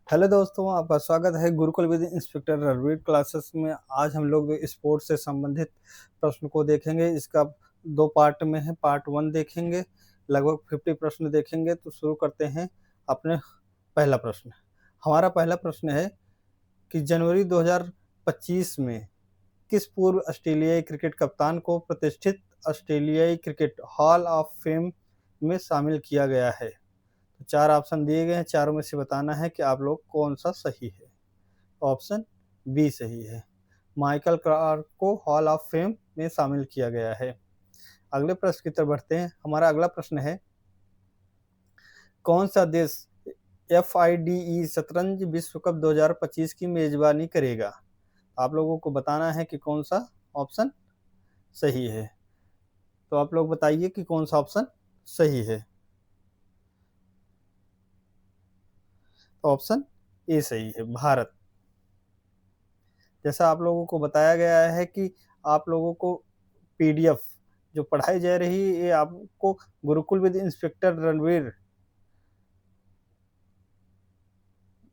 Hello दोस्तों, आपका स्वागत है Gurukul with inspector Ranveer classes में। आज हम लोग स्पोर्ट्स से संबंधित प्रश्न को देखेंगे। इसका 2 पार्ट में है। पार्ट 1 देखेंगे, लगभग 50 प्रश्न देखेंगे। तो शुरू करते हैं अपने पहला प्रश्न। हमारा पहला प्रश्न है कि जनवरी 2025 में किस पूर्व ऑस्ट्रेलियाई क्रिकेट कप्तान को प्रतिष्ठित ऑस्ट्रेलियाई क्रिकेट हॉल ऑफ फेम में शामिल किया गया है? तो 4 ऑप्शन दिए गए हैं, चारों में से बताना है कि आप लोग कौन सा सही है। ऑप्शन बी सही है, माइकल क्लार्क को हॉल ऑफ फेम में शामिल किया गया है। अगले प्रश्न की तरफ बढ़ते हैं। हमारा अगला प्रश्न है, कौन सा देश FIDE शतरंज विश्व कप 2025 की मेजबानी करेगा? आप लोगों को बताना है कि कौन सा ऑप्शन सही है। तो आप लोग बताइए कि कौन सा ऑप्शन सही है। ऑप्शन ए सही है, भारत। जैसा आप लोगों को बताया गया है कि आप लोगों को PDF जो पढ़ाई जा रही है, ये आपको Gurukul with inspector Ranveer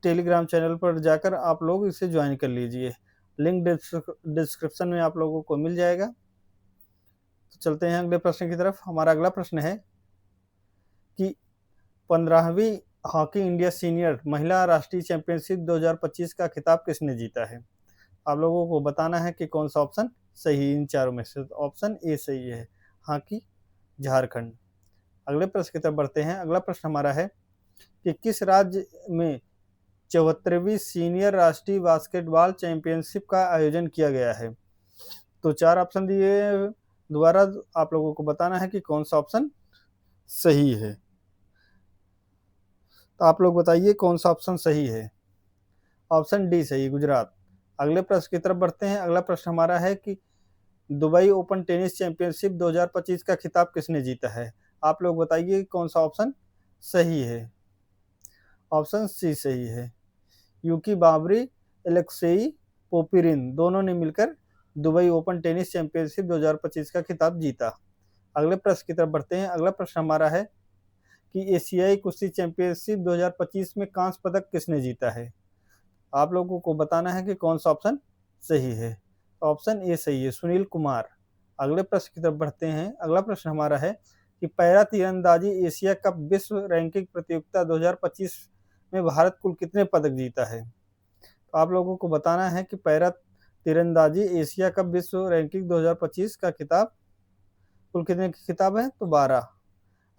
Telegram channel पर जाकर आप लोग इसे ज्वाइन कर लीजिए। लिंक डिस्क्रिप्शन में आप लोगों को मिल जाएगा। तो चलते हैं अगले प्रश्न की तरफ। हमारा अगला प्रश्न है कि 15वीं हॉकी इंडिया सीनियर महिला राष्ट्रीय चैंपियनशिप 2025 का खिताब किसने जीता है? आप लोगों को बताना है कि कौन सा ऑप्शन सही है इन चारों में से। ऑप्शन ए सही है, हॉकी झारखंड। अगले प्रश्न की तरफ बढ़ते हैं। अगला प्रश्न हमारा है कि किस राज्य में 74वीं सीनियर राष्ट्रीय बास्केटबॉल चैंपियनशिप का आयोजन किया गया है? तो 4 ऑप्शन दिए, दोबारा आप लोगों को बताना है कि कौन सा ऑप्शन सही है। तो आप लोग बताइए कौन सा ऑप्शन सही है। ऑप्शन डी सही, गुजरात। अगले प्रश्न की तरफ बढ़ते हैं। अगला प्रश्न हमारा है कि दुबई ओपन टेनिस चैंपियनशिप 2025 का खिताब किसने जीता है? आप लोग बताइए कौन सा ऑप्शन सही है। ऑप्शन सी सही है, यूकी बाबरी, एलेक्सेई पोपिरिन दोनों ने मिलकर दुबई ओपन टेनिस चैंपियनशिप 2025 का खिताब जीता। अगले प्रश्न की तरफ बढ़ते हैं। अगला प्रश्न हमारा है कि एशियाई कुश्ती चैंपियनशिप 2025 में कांस्य पदक किसने जीता है? आप लोगों को बताना है कि कौन सा ऑप्शन सही है। ऑप्शन ए सही है, सुनील कुमार। अगले प्रश्न की तरफ बढ़ते हैं। अगला प्रश्न हमारा है कि पैरा तीरंदाजी एशिया कप विश्व रैंकिंग प्रतियोगिता 2025 में भारत कुल कितने पदक जीता है? तो आप लोगों को बताना है कि पैरा तीरंदाजी एशिया कप विश्व रैंकिंग 2025 का खिताब कुल कितने की किताब है? तो 12।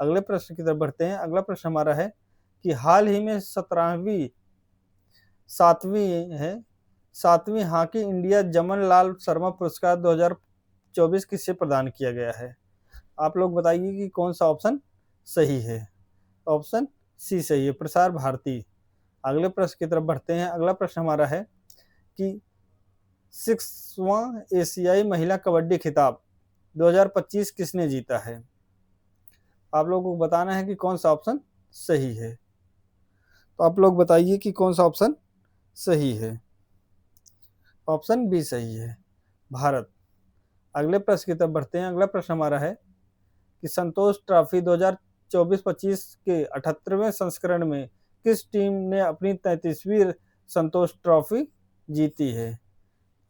अगले प्रश्न की तरफ बढ़ते हैं। अगला प्रश्न हमारा है कि हाल ही में 7वीं हॉकी इंडिया जमन लाल शर्मा पुरस्कार 2024 किसे प्रदान किया गया है? आप लोग बताइए कि कौन सा ऑप्शन सही है। ऑप्शन सी सही है, प्रसार भारती। अगले प्रश्न की तरफ बढ़ते हैं। अगला प्रश्न हमारा है कि 6वां एशियाई महिला कबड्डी खिताब 2025 किसने जीता है? आप लोगों को बताना है कि कौन सा ऑप्शन सही है। तो आप लोग बताइए कि कौन सा ऑप्शन सही है। ऑप्शन बी सही है, भारत। अगले प्रश्न की तरफ बढ़ते हैं। अगला प्रश्न हमारा है कि संतोष ट्रॉफी 2024-25 के 78वें संस्करण में किस टीम ने अपनी 33वीं संतोष ट्रॉफी जीती है?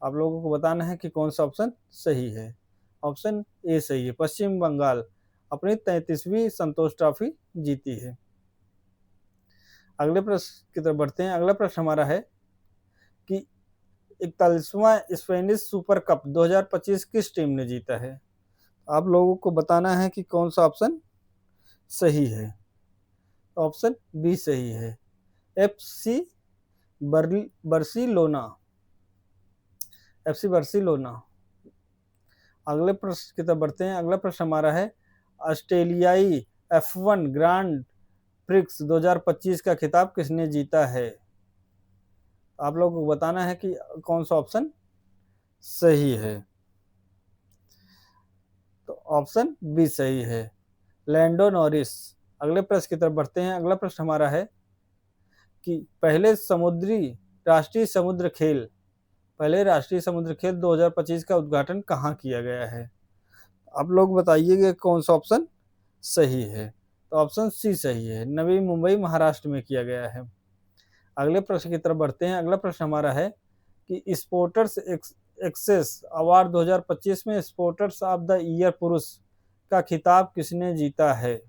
आप लोगों को बताना है कि कौन सा ऑप्शन सही है। ऑप्शन ए सही है, पश्चिम बंगाल अपनी 33वीं संतोष ट्रॉफी जीती है। अगले प्रश्न की तरफ बढ़ते हैं। अगला प्रश्न हमारा है कि 41वां स्पेनिश सुपर कप 2025 किस टीम ने जीता है? आप लोगों को बताना है कि कौन सा ऑप्शन सही है। ऑप्शन बी सही है, FC बर्सिलोना। FC Barcelona. अगले प्रश्न की तरफ बढ़ते हैं। अगला प्रश्न हमारा है ऑस्ट्रेलियाई F1 ग्रांड प्रिक्स 2025 का खिताब किसने जीता है? आप लोगों को बताना है कि कौन सा ऑप्शन सही है। तो ऑप्शन बी सही है, लैंडो नॉरिस। अगले प्रश्न की तरफ बढ़ते हैं। अगला प्रश्न हमारा है कि पहले राष्ट्रीय समुद्र खेल 2025 का उद्घाटन कहाँ किया गया है? आप लोग बताइएगा कौन सा ऑप्शन सही है। तो ऑप्शन सी सही है, नवी मुंबई महाराष्ट्र में किया गया है। अगले प्रश्न की तरफ बढ़ते हैं। अगला प्रश्न हमारा है कि स्पोर्टर्स एक्सेस अवार्ड 2025 में स्पोर्टर्स ऑफ द ईयर पुरुष का खिताब किसने जीता है?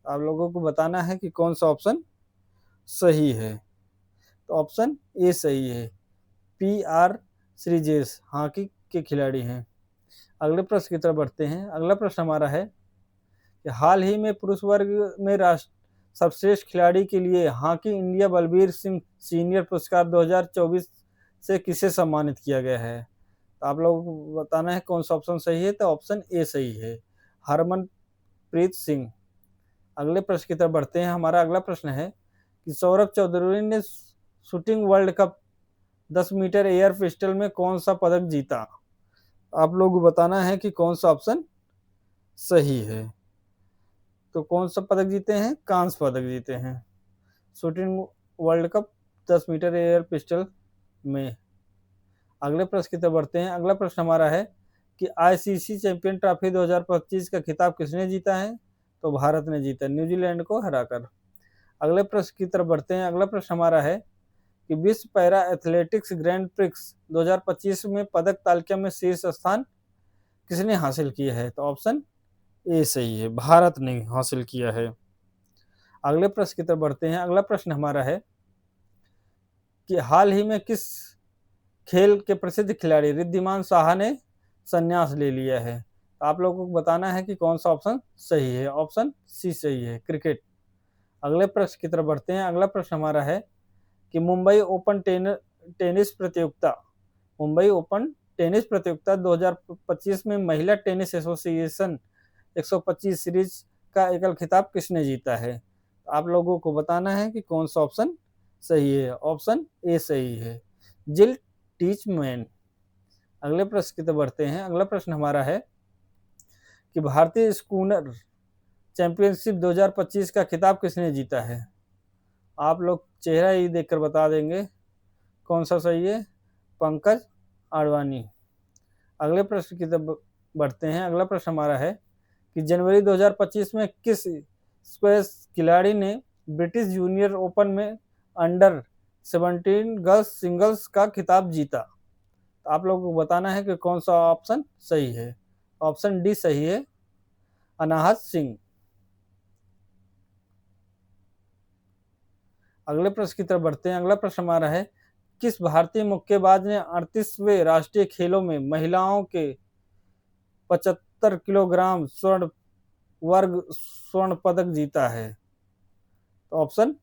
आप लोगों को बताना है कि कौन सा ऑप्शन सही है। तो ऑप्शन ए सही है, PR श्रीजेश हॉकी के खिलाड़ी हैं। अगले प्रश्न की तरफ बढ़ते हैं। अगला प्रश्न हमारा है कि हाल ही में पुरुष वर्ग में राष्ट्र सर्वश्रेष्ठ खिलाड़ी के लिए hockey India Balbir Singh senior पुरस्कार 2024 से किसे सम्मानित किया गया है? तो आप लोगों को बताना है कौन सा ऑप्शन सही है। तो ऑप्शन ए सही है, हरमनप्रीत सिंह। अगले प्रश्न की तरफ बढ़ते हैं। हमारा अगला प्रश्न है कि सौरभ चौधरी ने shooting world cup 10 metre air pistol में कौन सा पदक जीता? आप लोगों को बताना है कि कौन सा ऑप्शन सही है। तो कौन सा पदक जीते हैं? कांस्य पदक जीते हैं shooting world cup 10 metre air pistol में। अगले प्रश्न की तरफ बढ़ते हैं। अगला प्रश्न हमारा है कि ICC चैंपियन ट्रॉफी 2025 का खिताब किसने जीता है? तो भारत ने जीता, न्यूजीलैंड को हराकर। अगले प्रश्न की तरफ बढ़ते हैं। अगला प्रश्न हमारा है कि विश्व पैरा एथलेटिक्स ग्रैंड प्रिक्स 2025 में पदक तालिका में शीर्ष स्थान किसने हासिल किया है? तो ऑप्शन ए सही है, भारत ने हासिल किया है। अगले प्रश्न की तरफ बढ़ते हैं। अगला प्रश्न हमारा है कि हाल ही में किस खेल के प्रसिद्ध खिलाड़ी रिद्धिमान साहा ने संन्यास ले लिया है? आप लोगों को बताना है कि कौन सा ऑप्शन सही है। ऑप्शन सी सही है, क्रिकेट। अगले प्रश्न की तरफ बढ़ते हैं। अगला प्रश्न हमारा है कि मुंबई ओपन टेनिस प्रतियोगिता 2025 में महिला टेनिस एसोसिएशन 125 सीरीज का एकल खिताब किसने जीता है? आप लोगों को बताना है कि कौन सा ऑप्शन सही है। ऑप्शन ए सही है, जिल टीचमैन। अगले प्रश्न की तरफ बढ़ते हैं। अगला प्रश्न हमारा है कि भारतीय स्कूनर चैंपियनशिप 2025 का खिताब किसने जीता है? आप लोग चेहरा ही देखकर बता देंगे कौन सा सही है। पंकज आडवाणी। अगले प्रश्न की तरफ बढ़ते हैं। अगला प्रश्न हमारा है कि जनवरी 2025 में किस स्क्वैश खिलाड़ी ने ब्रिटिश जूनियर ओपन में अंडर 17 गर्ल्स सिंगल्स का खिताब जीता? तो आप लोगों को बताना है कि कौन सा ऑप्शन सही है। ऑप्शन डी सही है, अनाहत सिंह। अगले प्रश्न की तरफ बढ़ते हैं। अगला प्रश्न हमारा है किस भारतीय मुक्केबाज ने 38वें राष्ट्रीय खेलों में महिलाओं के 75 किलोग्राम स्वर्ण पदक जीता है? तो ऑप्शन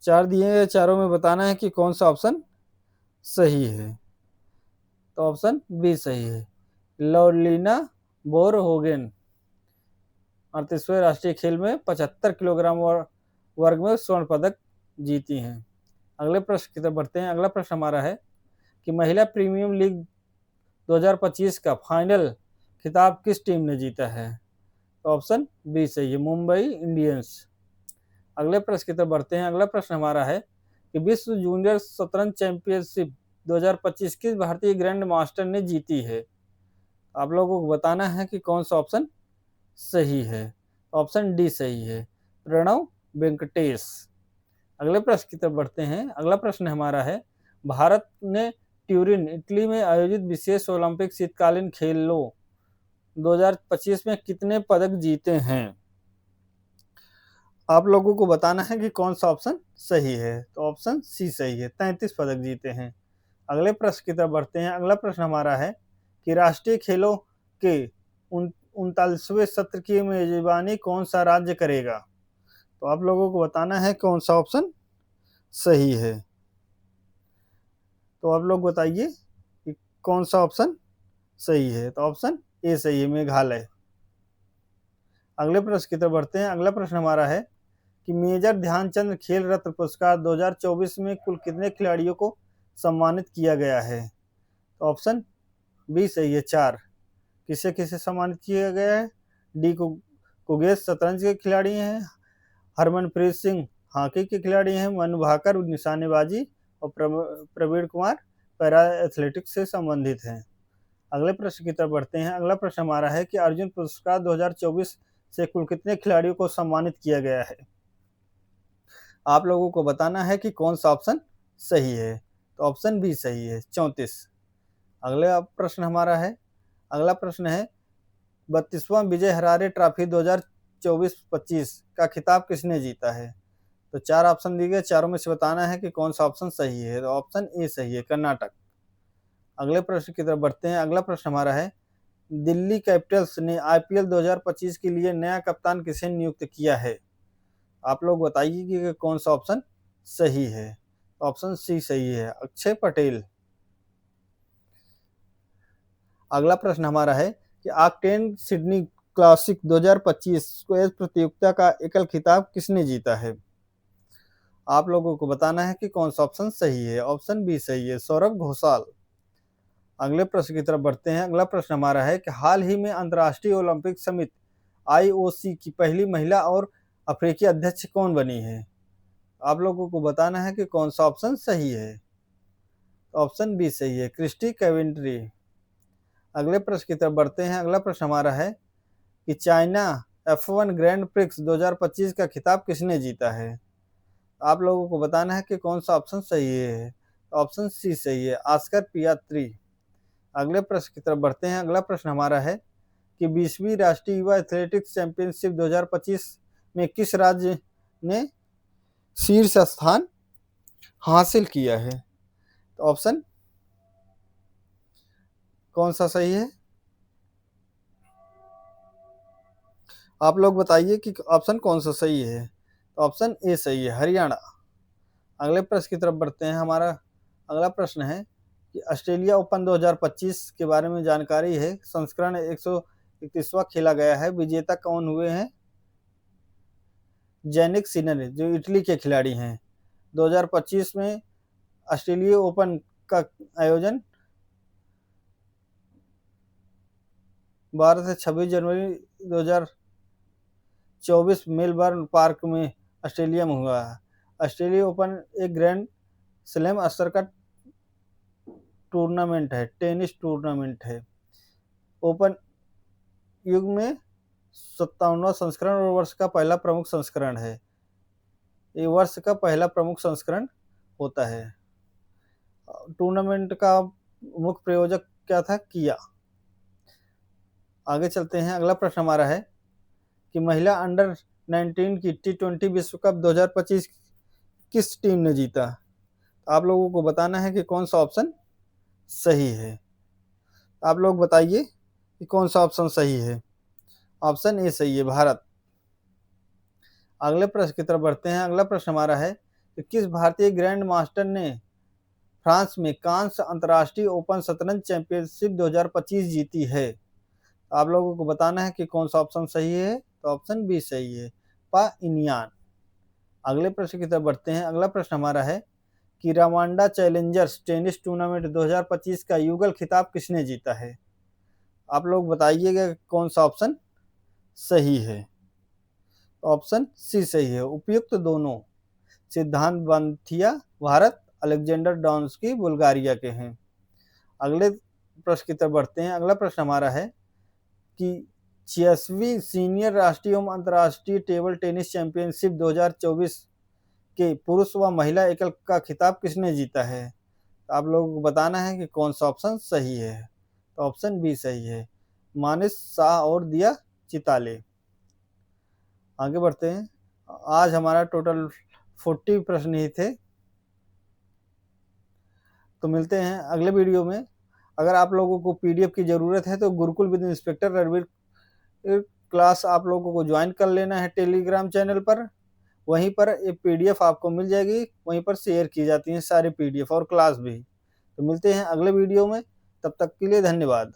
4 दिए हैं, चारों में बताना है कि कौन सा ऑप्शन सही है। तो ऑप्शन बी सही है, लवलीना बोरगोहेन 38वें राष्ट्रीय खेल में 75 किलोग्राम वर्ग में स्वर्ण पदक जीती हैं। अगले प्रश्न की तरफ बढ़ते हैं। अगला प्रश्न हमारा है कि महिला प्रीमियम लीग 2025 का फाइनल खिताब किस टीम ने जीता है? तो ऑप्शन बी सही है, मुंबई इंडियंस। अगले प्रश्न की तरफ बढ़ते हैं। अगला प्रश्न हमारा है कि विश्व जूनियर शतरंज चैंपियनशिप 2025 किस भारतीय ग्रैंड मास्टर ने जीती है? आप लोगों को बताना है कि कौन सा ऑप्शन सही है। ऑप्शन डी सही है, प्रणव वेंकटेश। अगले प्रश्न की तरफ बढ़ते हैं। अगला प्रश्न हमारा है भारत ने ट्यूरिन इटली में आयोजित विशेष ओलंपिक शीतकालीन खेलों 2025 में कितने पदक जीते हैं? आप लोगों को बताना है कि कौन सा ऑप्शन सही है। तो ऑप्शन सी सही है, 33 पदक जीते हैं। अगले प्रश्न की तरफ बढ़ते हैं। अगला प्रश्न हमारा है कि राष्ट्रीय खेलों के 39वें सत्र की मेजबानी कौन सा राज्य करेगा? तो आप लोगों को बताना है कौन सा ऑप्शन सही है। तो आप लोग बताइए कि कौन सा ऑप्शन सही है। तो ऑप्शन ए सही है, मेघालय। अगले प्रश्न की तरफ बढ़ते हैं। अगला प्रश्न हमारा है कि मेजर ध्यानचंद खेल रत्न पुरस्कार 2024 में कुल कितने खिलाड़ियों को सम्मानित किया गया है? तो ऑप्शन बी सही है, 4। किसे किसे सम्मानित किया गया है? डी कुगेश शतरंज के खिलाड़ी हैं, हरमनप्रीत सिंह हॉकी के खिलाड़ी हैं, मनु भाकर निशानेबाजी और प्रवीण कुमार पैरा एथलेटिक्स से संबंधित हैं। अगले प्रश्न की तरफ बढ़ते हैं। अगला प्रश्न हमारा है कि अर्जुन पुरस्कार 2024 से कुल कितने खिलाड़ियों को सम्मानित किया गया है? आप लोगों को बताना है कि कौन सा ऑप्शन सही है, तो ऑप्शन बी सही है 34। अगला प्रश्न हमारा है, अगला प्रश्न है 32वां विजय हरारे ट्रॉफी 2024-25 का खिताब किसने जीता है? तो 4 ऑप्शन दिए गए, चारों में से बताना है कि कौन सा ऑप्शन सही है। तो ऑप्शन ए सही है, कर्नाटक। अगले प्रश्न की तरफ बढ़ते हैं। अगला प्रश्न हमारा है, दिल्ली कैपिटल्स ने आईपीएल 2025 के लिए नया कप्तान किसे नियुक्त किया है? आप लोग बताइए कि कौन सा ऑप्शन सही है। ऑप्शन सी सही है, अक्षय पटेल। अगला प्रश्न हमारा है कि ऑक्टेन सिडनी क्लासिक 2025 स्क्वैश प्रतियोगिता का एकल खिताब किसने जीता है? आप लोगों को बताना है कि कौन सा ऑप्शन सही है। ऑप्शन बी सही है, सौरभ घोषाल। अगले प्रश्न की तरफ बढ़ते हैं। अगला प्रश्न हमारा है कि हाल ही में अंतर्राष्ट्रीय ओलंपिक समिति आईओसी की पहली महिला और अफ्रीकी अध्यक्ष कौन बनी है? आप लोगों को बताना है कि कौन सा ऑप्शन सही है। ऑप्शन बी सही है, क्रिस्टी कैवेंट्री। अगले प्रश्न की तरफ बढ़ते हैं। अगला प्रश्न हमारा है कि चाइना F1 ग्रैंड प्रिक्स 2025 का खिताब किसने जीता है? आप लोगों को बताना है कि कौन सा ऑप्शन सही है। ऑप्शन सी सही है, ऑस्कर पियात्री। अगले प्रश्न की तरफ बढ़ते हैं। अगला प्रश्न हमारा है कि 20वीं राष्ट्रीय युवा एथलेटिक्स चैंपियनशिप 2025 में किस राज्य ने शीर्ष स्थान हासिल किया है? तो ऑप्शन कौन सा सही है? आप लोग बताइए कि ऑप्शन कौन सा सही है। तो ऑप्शन ए सही है, हरियाणा। अगले प्रश्न की तरफ बढ़ते हैं। हमारा अगला प्रश्न है कि ऑस्ट्रेलिया ओपन 2025 के बारे में जानकारी है। संस्करण 131वां खेला गया है। विजेता कौन हुए हैं? जैनिक सिनर, जो इटली के खिलाड़ी हैं। 2025 में ऑस्ट्रेलिया ओपन का आयोजन 12 से 26 जनवरी 2024 मेलबर्न पार्क में ऑस्ट्रेलिया में हुआ है। ऑस्ट्रेलिया ओपन एक ग्रैंड स्लैम स्तर का टूर्नामेंट है, टेनिस टूर्नामेंट है। ओपन युग में 57वां संस्करण और वर्ष का पहला प्रमुख संस्करण है। ये वर्ष का पहला प्रमुख संस्करण होता है। टूर्नामेंट का मुख्य प्रायोजक क्या था? किया। आगे चलते हैं। अगला प्रश्न हमारा है कि महिला अंडर 19 की T20 विश्व कप 2025 किस टीम ने जीता? आप लोगों को बताना है कि कौन सा ऑप्शन सही है। आप लोग बताइए कि कौन सा ऑप्शन सही है। ऑप्शन ए सही है, भारत। अगले प्रश्न की तरफ बढ़ते हैं। अगला प्रश्न हमारा है कि किस भारतीय ग्रैंड मास्टर ने फ्रांस में कांस्य अंतर्राष्ट्रीय ओपन शतरंज चैंपियनशिप 2025 जीती है? आप लोगों को बताना है कि कौन सा ऑप्शन सही है। तो ऑप्शन बी सही है, पा इनियान। अगले प्रश्न की तरफ बढ़ते हैं। अगला प्रश्न हमारा है कि रवांडा चैलेंजर्स टेनिस टूर्नामेंट 2025 का युगल खिताब किसने जीता है? आप लोग बताइएगा कौन सा ऑप्शन सही है। ऑप्शन सी सही है, उपयुक्त दोनों। सिद्धांत बांथिया भारत, अलेक्जेंडर डॉन्स्की बुल्गारिया के हैं। अगले प्रश्न की तरफ बढ़ते हैं। अगला प्रश्न हमारा है कि 86वीं सीनियर राष्ट्रीय एवं अंतर्राष्ट्रीय टेबल टेनिस चैंपियनशिप 2024 के पुरुष व महिला एकल का खिताब किसने जीता है? आप लोगों को बताना है कि कौन सा ऑप्शन सही है। तो ऑप्शन बी सही है, मानिश शाह और दिया चिताले। आगे बढ़ते हैं। आज हमारा टोटल 40 प्रश्न ही थे। तो मिलते हैं अगले वीडियो में। अगर आप लोगों को पीडीएफ की ज़रूरत है तो Gurukul with inspector Ranveer class आप लोगों को ज्वाइन कर लेना है टेलीग्राम चैनल पर। वहीं पर ये पीडीएफ आपको मिल जाएगी, वहीं पर शेयर की जाती हैं सारी पीडीएफ और क्लास भी। तो मिलते हैं अगले वीडियो में, तब तक के लिए धन्यवाद।